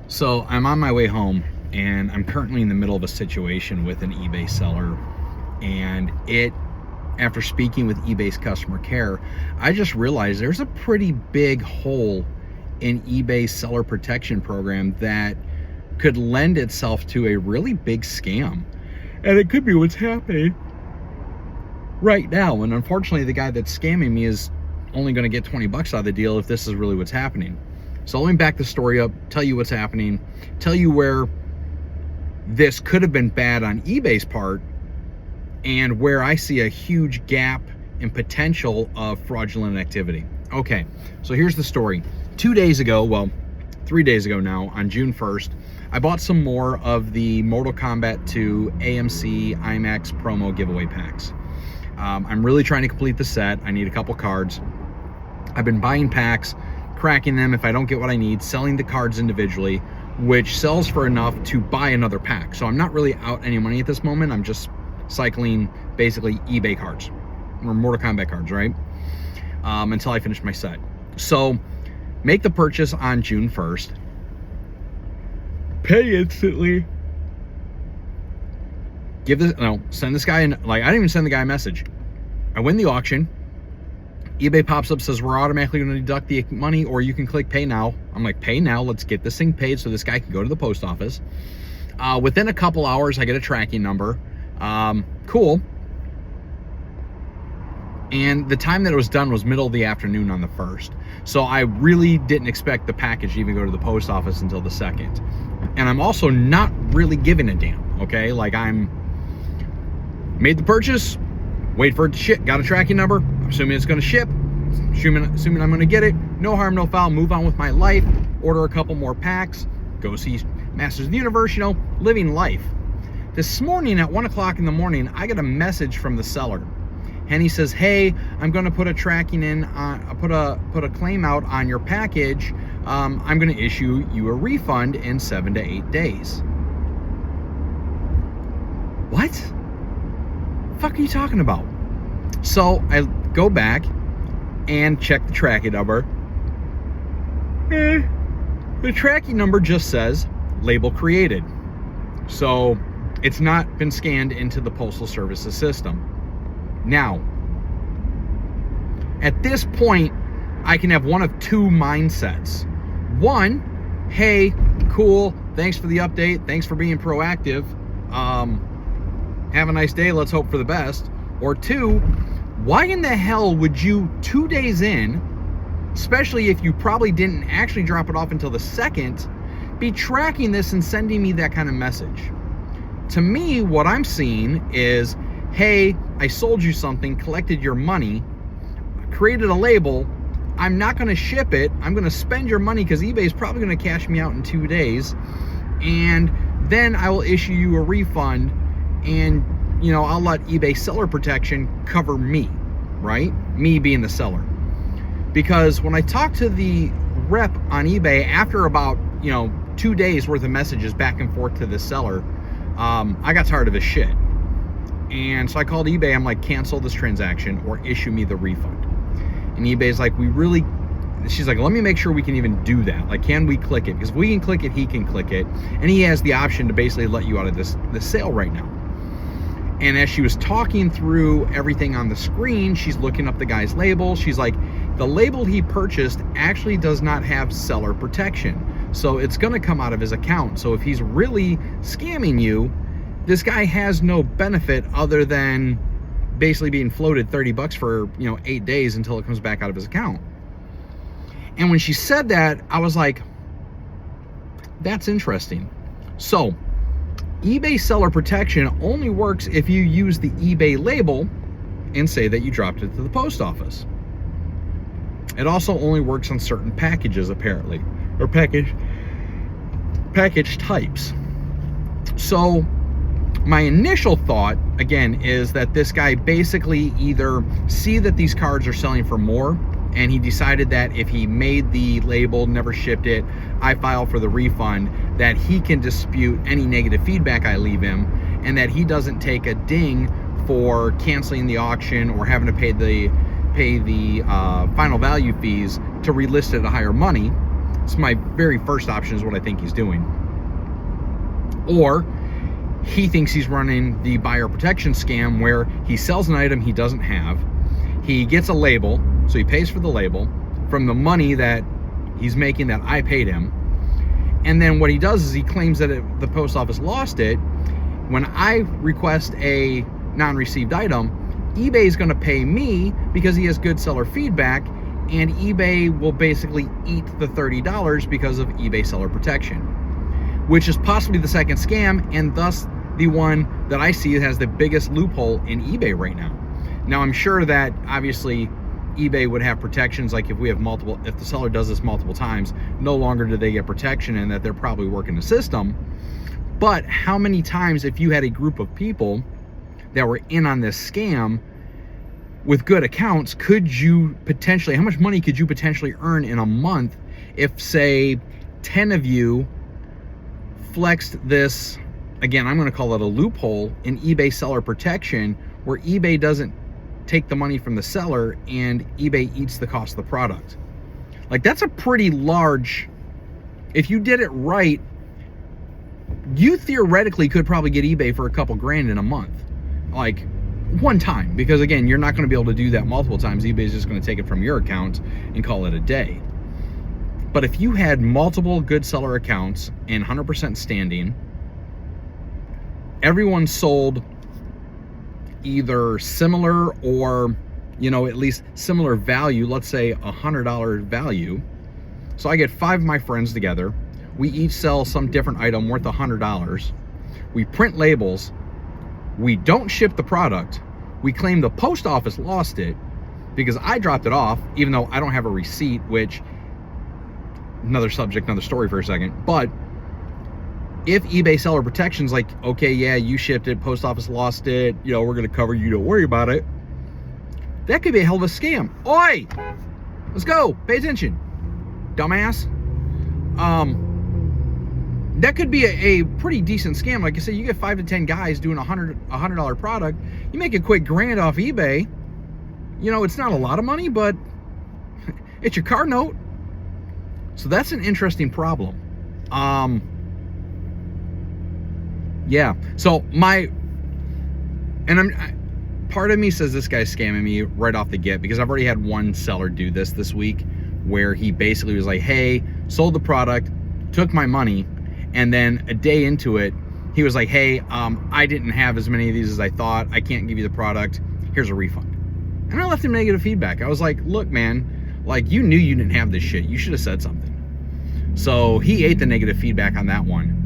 So I'm on my way home, and I'm currently in the middle of a situation with an eBay seller. And after speaking with eBay's customer care, I just realized there's a pretty big hole in eBay's seller protection program that could lend itself to a really big scam. And it could be what's happening right now. And unfortunately, the guy that's scamming me is only going to get 20 bucks out of the deal if this is really what's happening. So let me back the story up, tell you what's happening, tell you where this could have been bad on eBay's part, and where I see a huge gap in potential of fraudulent activity. Okay, so here's the story. 2 days ago, well, 3 days ago now, on June 1st, I bought some more of the Mortal Kombat 2 AMC IMAX promo giveaway packs. I'm really trying to complete the set. I need a couple cards. I've been buying packs, cracking them if I don't get what I need, selling the cards individually, which sells for enough to buy another pack. So I'm not really out any money at this moment. I'm just cycling basically eBay cards or Mortal Kombat cards, right? Until I finish my set. So make the purchase on June 1st. Pay instantly. Send this guy I didn't even send the guy a message. I win the auction. eBay pops up, says we're automatically going to deduct the money, or you can click pay now. I'm like, pay now, let's get this thing paid so this guy can go to the post office. Within a couple hours, I get a tracking number. Cool. And the time that it was done was middle of the afternoon on the 1st. So I really didn't expect the package to even go to the post office until the 2nd. And I'm also not really giving a damn, okay? Like, I'm made the purchase, wait for it to ship, got a tracking number, assuming it's gonna ship, assuming I'm gonna get it, no harm, no foul, move on with my life, order a couple more packs, go see Masters of the Universe, living life. This morning at 1 o'clock in the morning, I get a message from the seller. And he says, hey, I'm going to put a tracking in, put a claim out on your package. I'm going to issue you a refund in 7 to 8 days. What? The fuck are you talking about? So I go back and check the tracking number. The tracking number just says label created. So it's not been scanned into the Postal Service's system. Now, at this point, I can have one of two mindsets. One, hey, cool, thanks for the update, thanks for being proactive, have a nice day, let's hope for the best. Or two, why in the hell would you 2 days in, especially if you probably didn't actually drop it off until the 2nd, be tracking this and sending me that kind of message? To me, what I'm seeing is, hey, I sold you something, collected your money, created a label, I'm not going to ship it, I'm going to spend your money because eBay is probably going to cash me out in 2 days, and then I will issue you a refund, and I'll let eBay seller protection cover me, right? Me being the seller. Because when I talked to the rep on eBay after about 2 days worth of messages back and forth to the seller, I got tired of his shit. And so I called eBay. I'm like, cancel this transaction or issue me the refund. And eBay's like, she's like, let me make sure we can even do that. Like, can we click it? Because if we can click it, he can click it. And he has the option to basically let you out of this sale right now. And as she was talking through everything on the screen, she's looking up the guy's label. She's like, the label he purchased actually does not have seller protection. So it's going to come out of his account. So if he's really scamming you, this guy has no benefit other than basically being floated 30 bucks for 8 days until it comes back out of his account. And when she said that, I was like, that's interesting. So eBay seller protection only works if you use the eBay label and say that you dropped it to the post office. It also only works on certain packages, apparently, or package types. So my initial thought, again, is that this guy basically either see that these cards are selling for more, and he decided that if he made the label, never shipped it, I file for the refund, that he can dispute any negative feedback I leave him, and that he doesn't take a ding for canceling the auction or having to pay the final value fees to relist it at a higher money. It's my very first option is what I think he's doing. Or he thinks he's running the buyer protection scam where he sells an item he doesn't have. He gets a label, so he pays for the label from the money that he's making that I paid him. And then what he does is he claims that the post office lost it. When I request a non-received item, eBay is going to pay me because he has good seller feedback, and eBay will basically eat the $30 because of eBay seller protection, which is possibly the second scam, and thus the one that I see has the biggest loophole in eBay right now. Now, I'm sure that obviously eBay would have protections, like if the seller does this multiple times, no longer do they get protection, and that they're probably working the system. But how many times, if you had a group of people that were in on this scam with good accounts, how much money could you potentially earn in a month if, say, 10 of you flexed this, again, I'm going to call it a loophole in eBay seller protection, where eBay doesn't take the money from the seller and eBay eats the cost of the product? Like, that's a pretty large, if you did it right, you theoretically could probably get eBay for a couple grand in a month, like one time, because again, you're not going to be able to do that multiple times. eBay is just going to take it from your account and call it a day. But if you had multiple good seller accounts and 100% standing, everyone sold either similar or, at least similar value, let's say $100 value. So I get 5 of my friends together. We each sell some different item worth $100. We print labels. We don't ship the product. We claim the post office lost it because I dropped it off, even though I don't have a receipt, which, another subject, another story for a second. But if eBay seller protection's like, okay, yeah, you shipped it, post office lost it, we're going to cover you, don't worry about it, that could be a hell of a scam. Oi! Let's go. Pay attention, dumbass. That could be a pretty decent scam. Like I said, you get 5 to 10 guys doing a $100 product. You make a quick grand off eBay. It's not a lot of money, but it's your car note. So that's an interesting problem. Yeah. So part of me says this guy's scamming me right off the get, because I've already had one seller do this week, where he basically was like, hey, sold the product, took my money, and then a day into it, he was like, hey, I didn't have as many of these as I thought. I can't give you the product. Here's a refund. And I left him negative feedback. I was like, look, man, like, you knew you didn't have this shit. You should have said something. So he ate the negative feedback on that one.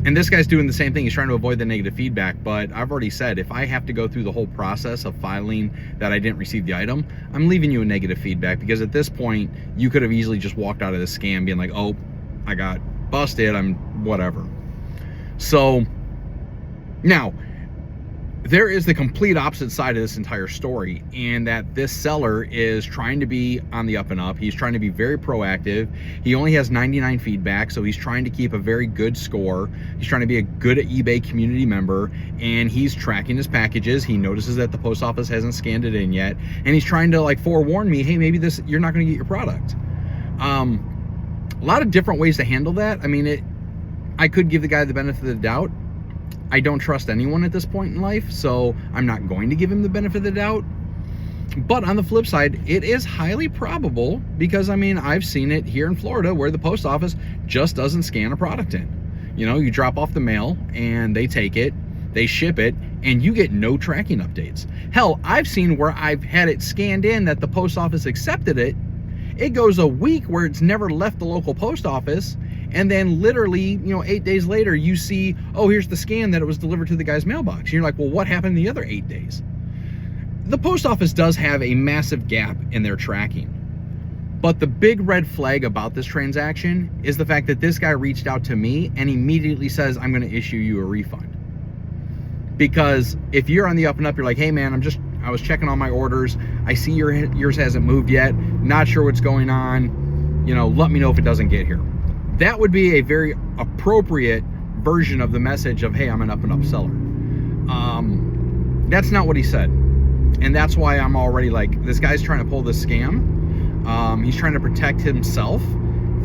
And this guy's doing the same thing. He's trying to avoid the negative feedback, but I've already said, if I have to go through the whole process of filing that I didn't receive the item, I'm leaving you a negative feedback, because at this point, you could have easily just walked out of the scam being like, oh, I got busted, I'm whatever. So now, there is the complete opposite side of this entire story, and that this seller is trying to be on the up and up. He's trying to be very proactive. He only has 99 feedback, so he's trying to keep a very good score. He's trying to be a good eBay community member, and he's tracking his packages. He notices that the post office hasn't scanned it in yet, and he's trying to like forewarn me, hey, maybe you're not going to get your product. A lot of different ways to handle that. I mean, I could give the guy the benefit of the doubt. I don't trust anyone at this point in life, so I'm not going to give him the benefit of the doubt. But on the flip side, it is highly probable, because I mean, I've seen it here in Florida where the post office just doesn't scan a product in. You drop off the mail and they take it, they ship it, and you get no tracking updates. Hell, I've seen where I've had it scanned in that the post office accepted it. It goes a week where it's never left the local post office, and then literally, 8 days later, you see, oh, here's the scan that it was delivered to the guy's mailbox. And you're like, well, what happened the other 8 days? The post office does have a massive gap in their tracking. But the big red flag about this transaction is the fact that this guy reached out to me and immediately says, I'm going to issue you a refund. Because if you're on the up and up, you're like, hey man, I was checking all my orders. I see yours hasn't moved yet. Not sure what's going on. Let me know if it doesn't get here. That would be a very appropriate version of the message of, hey, I'm an up and up seller. That's not what he said. And that's why I'm already like, this guy's trying to pull this scam. He's trying to protect himself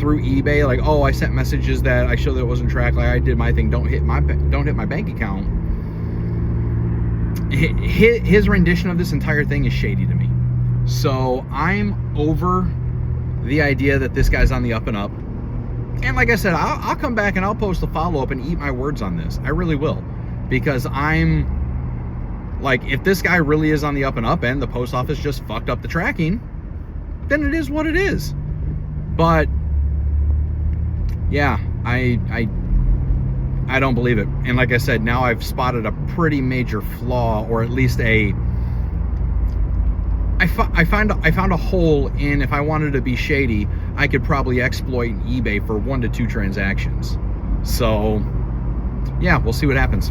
through eBay, like, oh, I sent messages that I showed that it wasn't tracked, like I did my thing, don't hit my bank account. His rendition of this entire thing is shady to me. So I'm over the idea that this guy's on the up and up. And like I said, I'll come back and I'll post a follow-up and eat my words on this. I really will. Because I'm like, if this guy really is on the up and up and the post office just fucked up the tracking, then it is what it is. But yeah, I don't believe it. And like I said, now I've spotted a pretty major flaw, or at least I found a hole in, if I wanted to be shady, I could probably exploit eBay for 1 to 2 transactions. So yeah, we'll see what happens.